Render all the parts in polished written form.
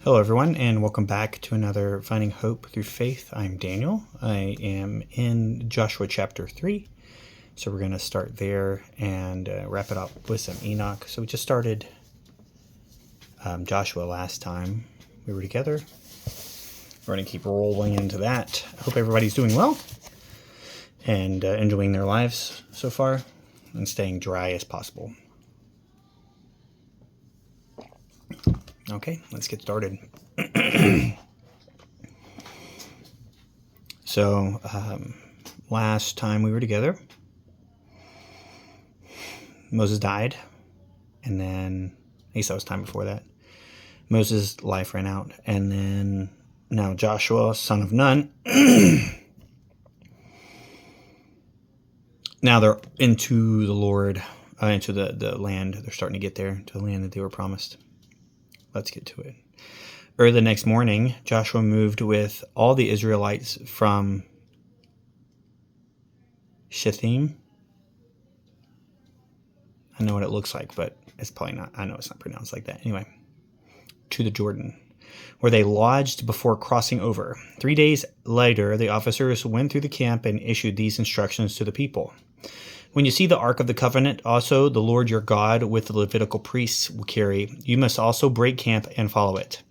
Hello, everyone, and welcome back to another Finding Hope Through Faith. I'm Daniel. I am in Joshua chapter 3, so we're going to start there and wrap it up with some Enoch. So we just started Joshua last time we were together. We're going to keep rolling into that. I hope everybody's doing well and enjoying their lives so far and staying dry as possible. Okay, let's get started. So, last time we were together, Moses died, and then, at least that was time before that, Moses' life ran out, and then now Joshua, son of Nun, now they're into the Lord, into the land. They're starting to get there, to the land that they were promised. Let's get to it. Early the next morning, Joshua moved with all the Israelites from Shittim. I know what it looks like, but it's probably not. I know it's not pronounced like that. Anyway, to the Jordan, where they lodged before crossing over. 3 days later, the officers went through the camp and issued these instructions to the people. When you see the Ark of the Covenant, also the Lord your God with the Levitical priests will carry, you must also break camp and follow it,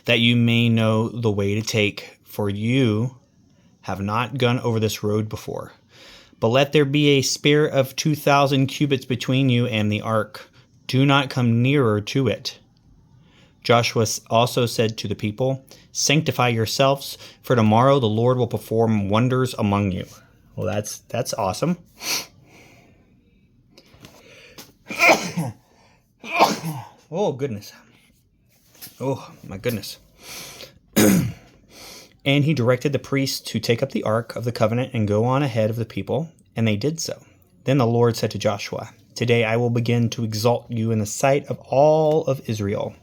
that you may know the way to take, for you have not gone over this road before. But let there be a spare of 2,000 cubits between you and the ark. Do not come nearer to it. Joshua also said to the people, sanctify yourselves, for tomorrow the Lord will perform wonders among you. Well, that's awesome. Oh, goodness. Oh, my goodness. And he directed the priests to take up the Ark of the Covenant and go on ahead of the people, and they did so. Then the Lord said to Joshua, today I will begin to exalt you in the sight of all of Israel,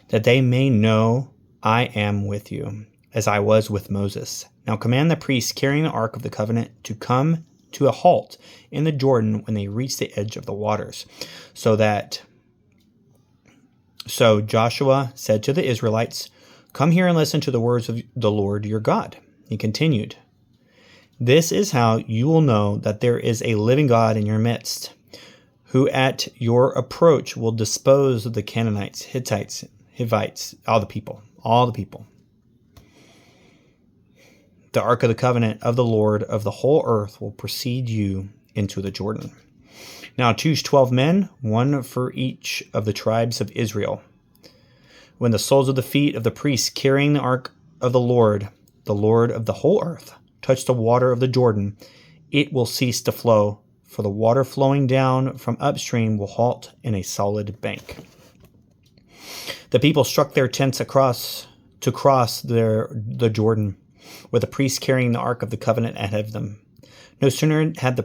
that they may know I am with you, as I was with Moses. Now command the priests carrying the Ark of the Covenant to come to a halt in the Jordan when they reach the edge of the waters. So Joshua said to the Israelites, come here and listen to the words of the Lord your God. He continued, this is how you will know that there is a living God in your midst, who at your approach will dispose of the Canaanites, Hittites, Hivites, all the people. The Ark of the Covenant of the Lord of the whole earth will precede you into the Jordan. Now choose 12 men, one for each of the tribes of Israel. When the soles of the feet of the priests carrying the Ark of the Lord of the whole earth, touch the water of the Jordan, it will cease to flow, for the water flowing down from upstream will halt in a solid bank. The people struck their tents to cross the Jordan, with the priests carrying the Ark of the Covenant ahead of them. No sooner had the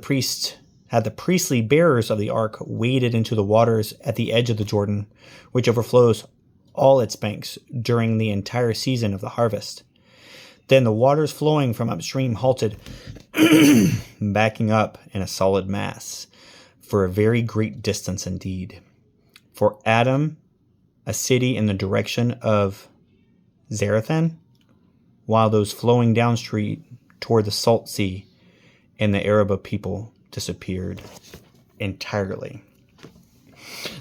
priestly bearers of the ark waded into the waters at the edge of the Jordan, which overflows all its banks during the entire season of the harvest. Then the waters flowing from upstream halted, backing up in a solid mass, for a very great distance indeed. For Adam, a city in the direction of Zarethan, while those flowing downstream toward the Salt Sea and the Araba people disappeared entirely.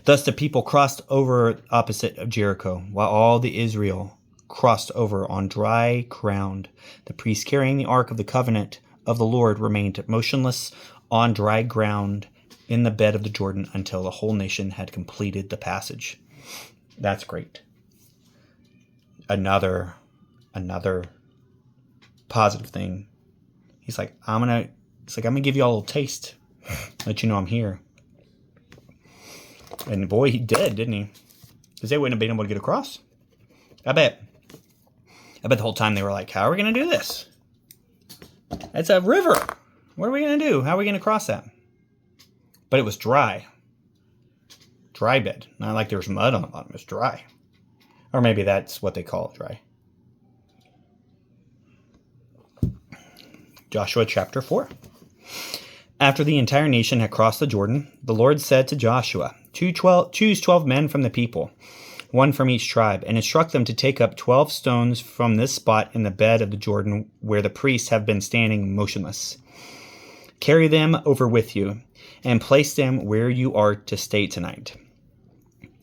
Thus the people crossed over opposite of Jericho, while all the Israel crossed over on dry ground. The priests carrying the Ark of the Covenant of the Lord remained motionless on dry ground in the bed of the Jordan until the whole nation had completed the passage. That's great. Another positive thing. He's like, I'm gonna give you all a little taste, let you know I'm here. And boy, he did, didn't he? Because they wouldn't have been able to get across. I bet the whole time they were like, how are we gonna do this? It's a river. What are we gonna do? How are we gonna cross that? But it was dry bed. Not like there was mud on the bottom. It was dry. Or maybe that's what they call it, dry. Joshua chapter 4. After the entire nation had crossed the Jordan, the Lord said to Joshua, Choose 12 men from the people, one from each tribe, and instruct them to take up 12 stones from this spot in the bed of the Jordan where the priests have been standing motionless. Carry them over with you, and place them where you are to stay tonight.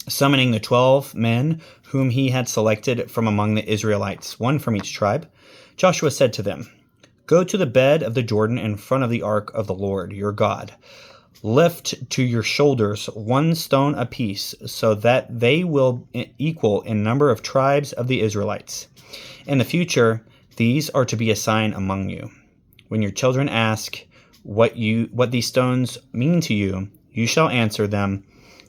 Summoning the 12 men whom he had selected from among the Israelites, one from each tribe, Joshua said to them, Go to the bed of the Jordan in front of the ark of the Lord your God. Lift to your shoulders 1 stone apiece, so that they will equal in number of tribes of the Israelites. In the future, these are to be a sign among you. When your children ask what these stones mean to you, you shall answer them,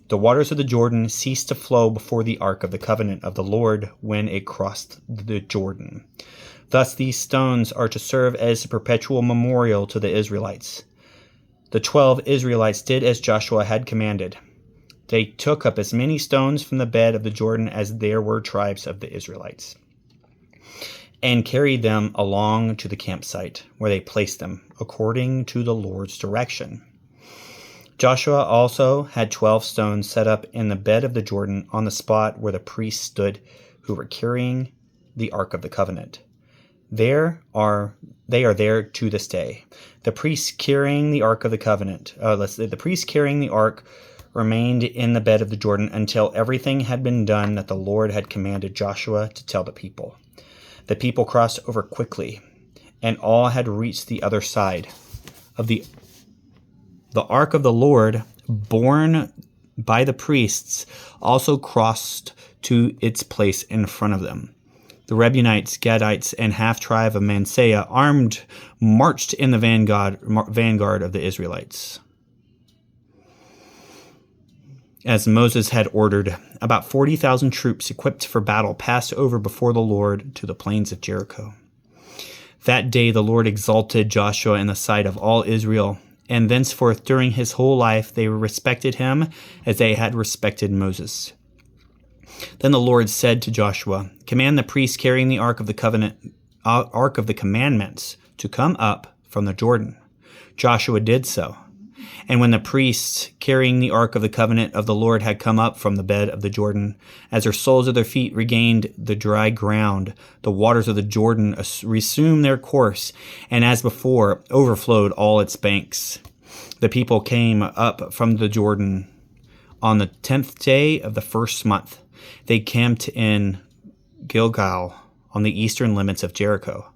The waters of the Jordan ceased to flow before the ark of the covenant of the Lord when it crossed the Jordan. Thus these stones are to serve as a perpetual memorial to the Israelites. The 12 Israelites did as Joshua had commanded. They took up as many stones from the bed of the Jordan as there were tribes of the Israelites, and carried them along to the campsite, where they placed them, according to the Lord's direction. Joshua also had 12 stones set up in the bed of the Jordan on the spot where the priests stood who were carrying the Ark of the Covenant. They are there to this day. The priests carrying the Ark of the Covenant, the priests carrying the Ark remained in the bed of the Jordan until everything had been done that the Lord had commanded Joshua to tell the people. The people crossed over quickly, and all had reached the other side of the Ark of the Lord, borne by the priests, also crossed to its place in front of them. The Reubenites, Gadites, and half-tribe of Manasseh, armed, marched in the vanguard of the Israelites. As Moses had ordered, about 40,000 troops equipped for battle passed over before the Lord to the plains of Jericho. That day the Lord exalted Joshua in the sight of all Israel, and thenceforth during his whole life they respected him as they had respected Moses. Then the Lord said to Joshua, Command the priests carrying the Ark of the Commandments to come up from the Jordan. Joshua did so. And when the priests carrying the Ark of the Covenant of the Lord had come up from the bed of the Jordan, as their soles of their feet regained the dry ground, the waters of the Jordan resumed their course, and as before, overflowed all its banks. The people came up from the Jordan on the 10th day of the first month. They camped in Gilgal on the eastern limits of Jericho.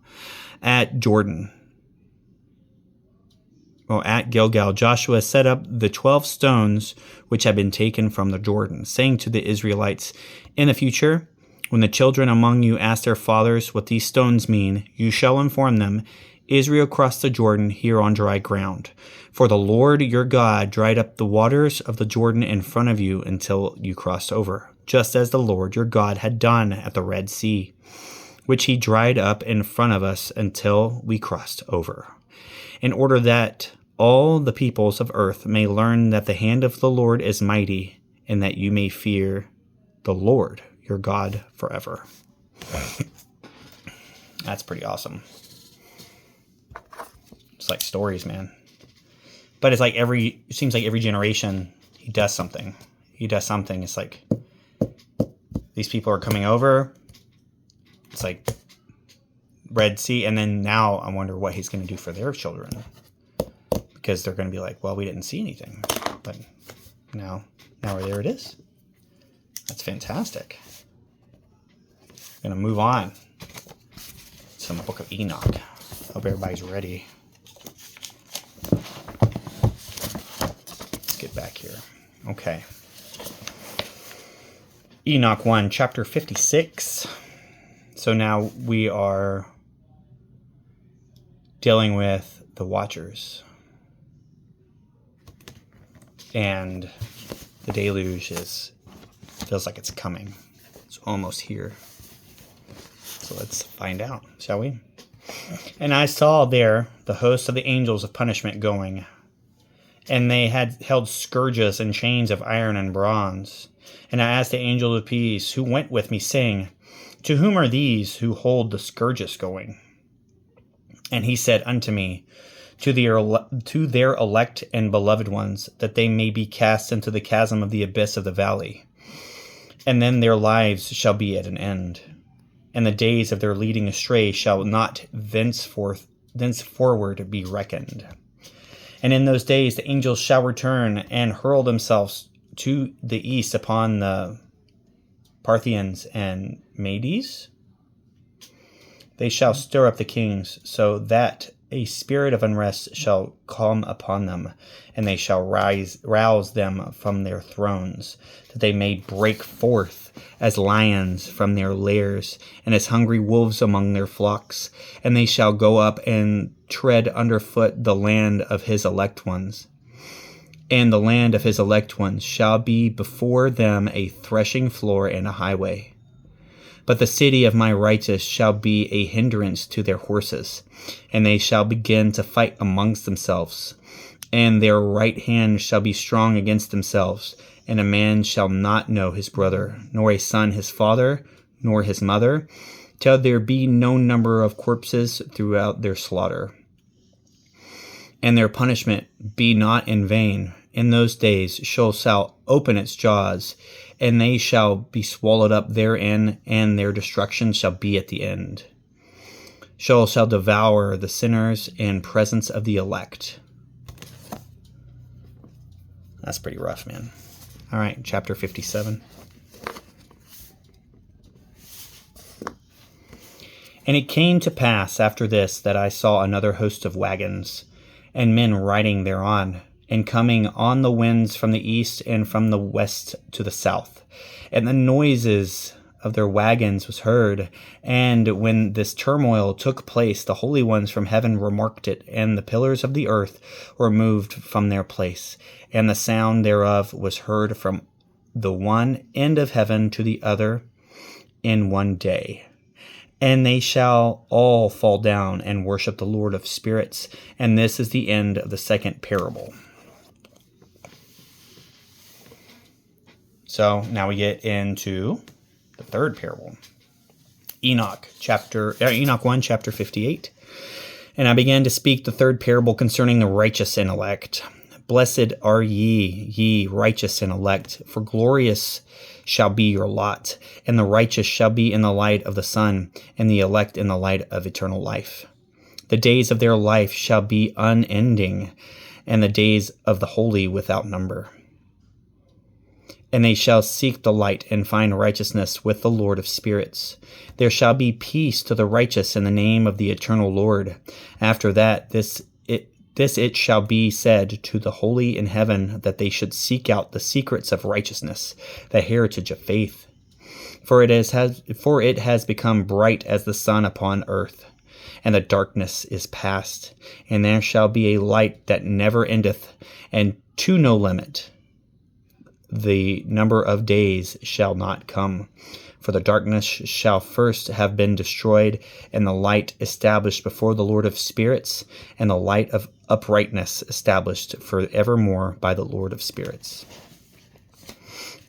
At Gilgal, Joshua set up the 12 stones which had been taken from the Jordan, saying to the Israelites, In the future, when the children among you ask their fathers what these stones mean, you shall inform them, Israel crossed the Jordan here on dry ground. For the Lord your God dried up the waters of the Jordan in front of you until you crossed over, just as the Lord your God had done at the Red Sea, which he dried up in front of us until we crossed over, in order that all the peoples of earth may learn that the hand of the Lord is mighty, and that you may fear the Lord your God forever. That's pretty awesome. It's like stories, man. But it's like it seems like every generation he does something. It's like these people are coming over. It's like Red Sea, and then now I wonder what he's going to do for their children, because they're going to be like, well, we didn't see anything, but now there it is. That's fantastic. I'm going to move on to the book of Enoch. Hope everybody's ready. Let's get back here. Okay. Enoch 1, chapter 56. So now we are dealing with the Watchers. And the deluge feels like it's coming. It's almost here. So let's find out, shall we? And I saw there the host of the angels of punishment going, and they had held scourges and chains of iron and bronze. And I asked the angel of peace, who went with me, saying, To whom are these who hold the scourges going? And he said unto me, to their elect and beloved ones, that they may be cast into the chasm of the abyss of the valley. And then their lives shall be at an end, and the days of their leading astray shall not thenceforward be reckoned. And in those days the angels shall return and hurl themselves to the east upon the Parthians and Medes. They shall stir up the kings, so that a spirit of unrest shall come upon them, and they shall rouse them from their thrones, that they may break forth as lions from their lairs, and as hungry wolves among their flocks. And they shall go up and tread underfoot the land of his elect ones. And the land of his elect ones shall be before them a threshing floor and a highway. But the city of my righteous shall be a hindrance to their horses, and they shall begin to fight amongst themselves. And their right hand shall be strong against themselves, and a man shall not know his brother, nor a son his father, nor his mother, till there be no number of corpses throughout their slaughter. And their punishment be not in vain. In those days Sheol shall open its jaws, and they shall be swallowed up therein, and their destruction shall be at the end. Sheol shall devour the sinners in presence of the elect. That's pretty rough, man. All right, chapter 57. And it came to pass after this that I saw another host of wagons, and men riding thereon, and coming on the winds from the east and from the west to the south. And the noises of their wagons was heard. And when this turmoil took place, the holy ones from heaven remarked it, and the pillars of the earth were moved from their place, and the sound thereof was heard from the one end of heaven to the other in one day. And they shall all fall down and worship the Lord of spirits. And this is the end of the second parable. So now we get into the third parable. Enoch 1, chapter 58. And I began to speak the third parable concerning the righteous and elect. Blessed are ye righteous and elect, for glorious shall be your lot, and the righteous shall be in the light of the sun, and the elect in the light of eternal life. The days of their life shall be unending, and the days of the holy without number. And they shall seek the light and find righteousness with the Lord of spirits. There shall be peace to the righteous in the name of the eternal Lord. After that, it shall be said to the holy in heaven that they should seek out the secrets of righteousness, the heritage of faith. For it has become bright as the sun upon earth, and the darkness is past. And there shall be a light that never endeth, and to no limit. The number of days shall not come, for the darkness shall first have been destroyed, and the light established before the Lord of spirits, and the light of uprightness established for evermore by the Lord of spirits.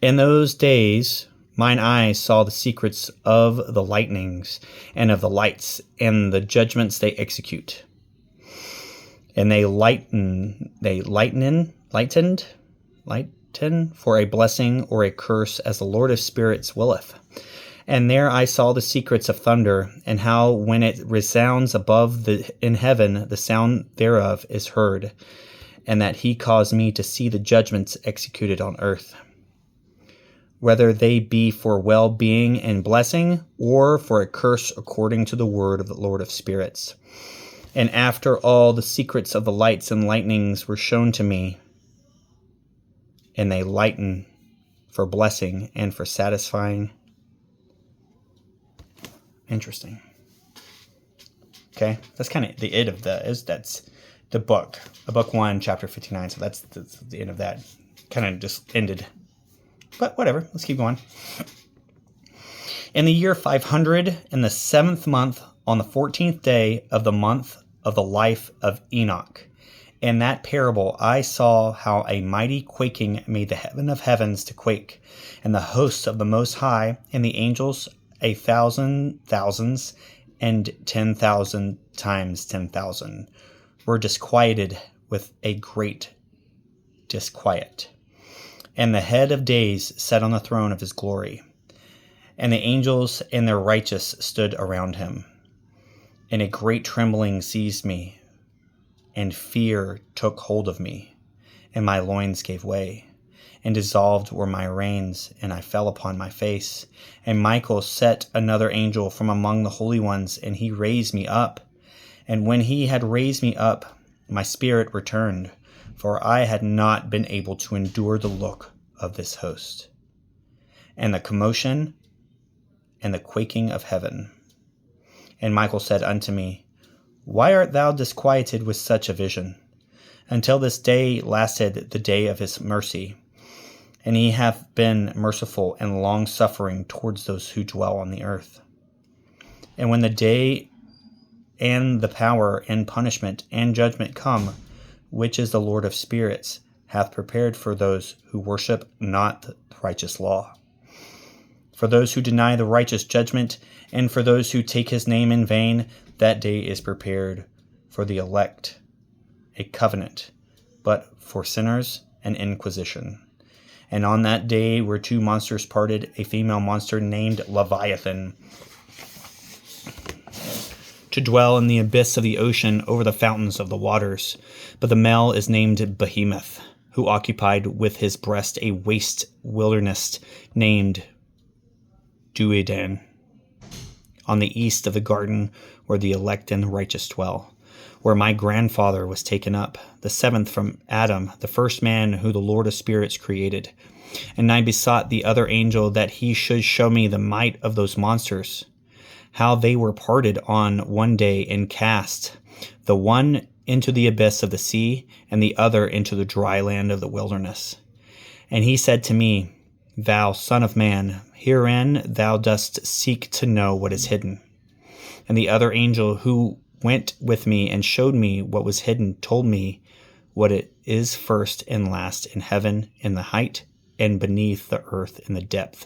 In those days mine eyes saw the secrets of the lightnings, and of the lights, and the judgments they execute. And they lightened for a blessing or a curse as the Lord of spirits willeth. And there I saw the secrets of thunder, and how when it resounds above in heaven, the sound thereof is heard, and that he caused me to see the judgments executed on earth, whether they be for well-being and blessing, or for a curse according to the word of the Lord of spirits. And after all, the secrets of the lights and lightnings were shown to me, and they lighten for blessing and for satisfying. Interesting. Okay, that's kind of the end of that's the book, book 1, chapter 59. So that's the end of that. Kind of just ended, but whatever. Let's keep going. In the year 500, in the 7th month, on the 14th day of the month of the life of Enoch. In that parable, I saw how a mighty quaking made the heaven of heavens to quake, and the hosts of the Most High, and the angels 1,000 thousands, and 10,000 times 10,000, were disquieted with a great disquiet. And the head of days sat on the throne of his glory. And the angels and their righteous stood around him. And a great trembling seized me, and fear took hold of me, and my loins gave way, and dissolved were my reins, and I fell upon my face. And Michael set another angel from among the holy ones, and he raised me up. And when he had raised me up, my spirit returned, for I had not been able to endure the look of this host, and the commotion, and the quaking of heaven. And Michael said unto me, Why art thou disquieted with such a vision? Until this day lasted the day of his mercy, and he hath been merciful and long-suffering towards those who dwell on the earth. And when the day and the power and punishment and judgment come, which is the Lord of spirits, hath prepared for those who worship not the righteous law, for those who deny the righteous judgment, and for those who take his name in vain, that day is prepared for the elect, a covenant, but for sinners an inquisition. And on that day were two monsters parted, a female monster named Leviathan, to dwell in the abyss of the ocean over the fountains of the waters. But the male is named Behemoth, who occupied with his breast a waste wilderness named Duodan, on the east of the garden where the elect and the righteous dwell, where my grandfather was taken up, the seventh from Adam, the first man who the Lord of spirits created. And I besought the other angel that he should show me the might of those monsters, how they were parted on one day and cast, the one into the abyss of the sea, and the other into the dry land of the wilderness. And he said to me, Thou son of man, herein thou dost seek to know what is hidden. And the other angel who went with me and showed me what was hidden told me what it is first and last in heaven in the height, and beneath the earth in the depth,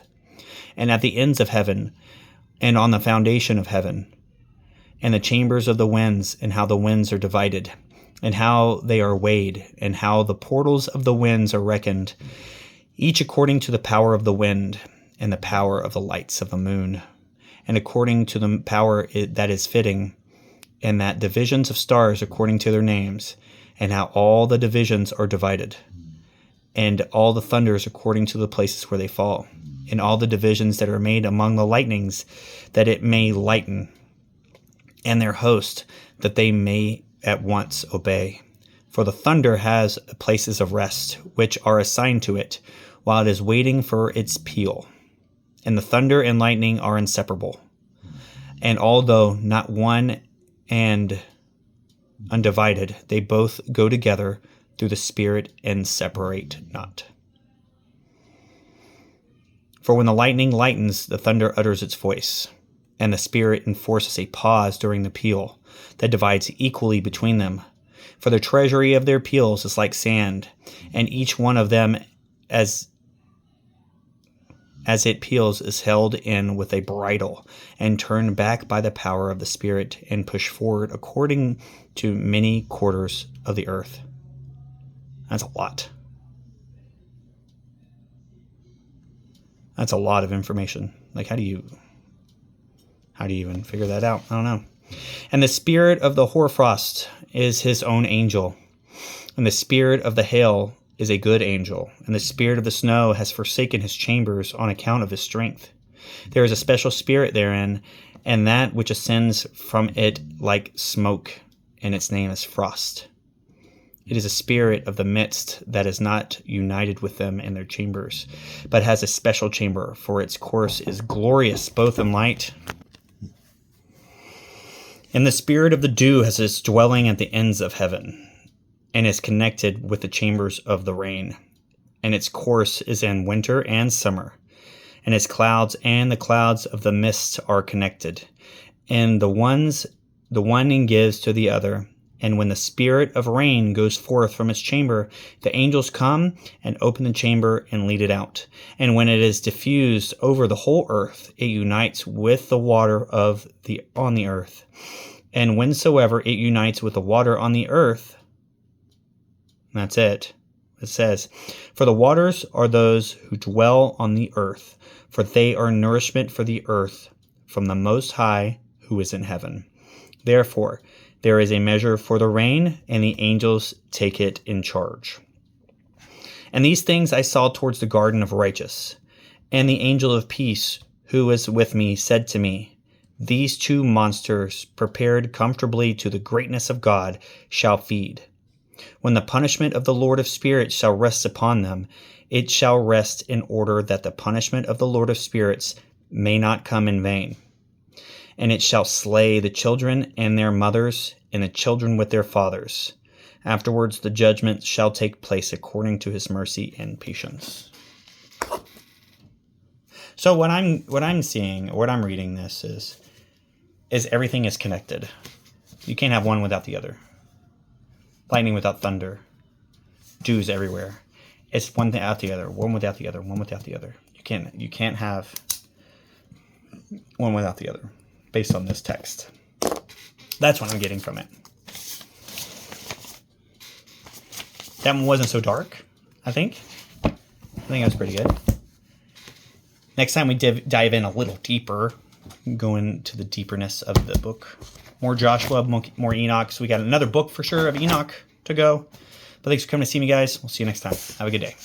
and at the ends of heaven, and on the foundation of heaven, and the chambers of the winds, and how the winds are divided, and how they are weighed, and how the portals of the winds are reckoned, each according to the power of the wind, and the power of the lights of the moon, and according to the power that is fitting, and that divisions of stars according to their names, and how all the divisions are divided, and all the thunders according to the places where they fall, and all the divisions that are made among the lightnings, that it may lighten, and their host, that they may at once obey. For the thunder has places of rest, which are assigned to it, while it is waiting for its peal. And the thunder and lightning are inseparable. And although not one and undivided, they both go together through the Spirit and separate not. For when the lightning lightens, the thunder utters its voice, and the Spirit enforces a pause during the peal that divides equally between them. For the treasury of their peals is like sand, and each one of them as it peals is held in with a bridle, and turned back by the power of the Spirit, and pushed forward according to many quarters of the earth. That's a lot. That's a lot of information. Like, how do you even figure that out? I don't know. And the spirit of the hoarfrost is his own angel, and the spirit of the hail is a good angel, and the spirit of the snow has forsaken his chambers on account of his strength. There is a special spirit therein, and that which ascends from it like smoke, and its name is frost. It is a spirit of the midst that is not united with them in their chambers, but has a special chamber, for its course is glorious both in light. And the spirit of the dew has its dwelling at the ends of heaven, and is connected with the chambers of the rain. And its course is in winter and summer, and its clouds and the clouds of the mist are connected. And the one gives to the other. And when the spirit of rain goes forth from its chamber, the angels come and open the chamber and lead it out. And when it is diffused over the whole earth, it unites with the water on the earth. And whensoever it unites with the water on the earth, that's it. It says, for the waters are those who dwell on the earth, for they are nourishment for the earth from the Most High who is in heaven. Therefore, there is a measure for the rain, and the angels take it in charge. And these things I saw towards the garden of righteous. And the angel of peace, who was with me, said to me, these two monsters, prepared comfortably to the greatness of God, shall feed. When the punishment of the Lord of spirits shall rest upon them, it shall rest in order that the punishment of the Lord of spirits may not come in vain. And it shall slay the children and their mothers, and the children with their fathers. Afterwards the judgment shall take place according to his mercy and patience. So what I'm seeing, what I'm reading this is everything is connected. You can't have one without the other. Lightning without thunder. Dews everywhere. It's one without the other, one without the other, one without the other. You can't have one without the other, based on this text. That's what I'm getting from it. That one wasn't so dark, I think. I think that was pretty good. Next time we dive in a little deeper, go into the deeperness of the book. More Joshua, more Enoch. So we got another book for sure of Enoch to go. But thanks for coming to see me, guys. We'll see you next time. Have a good day.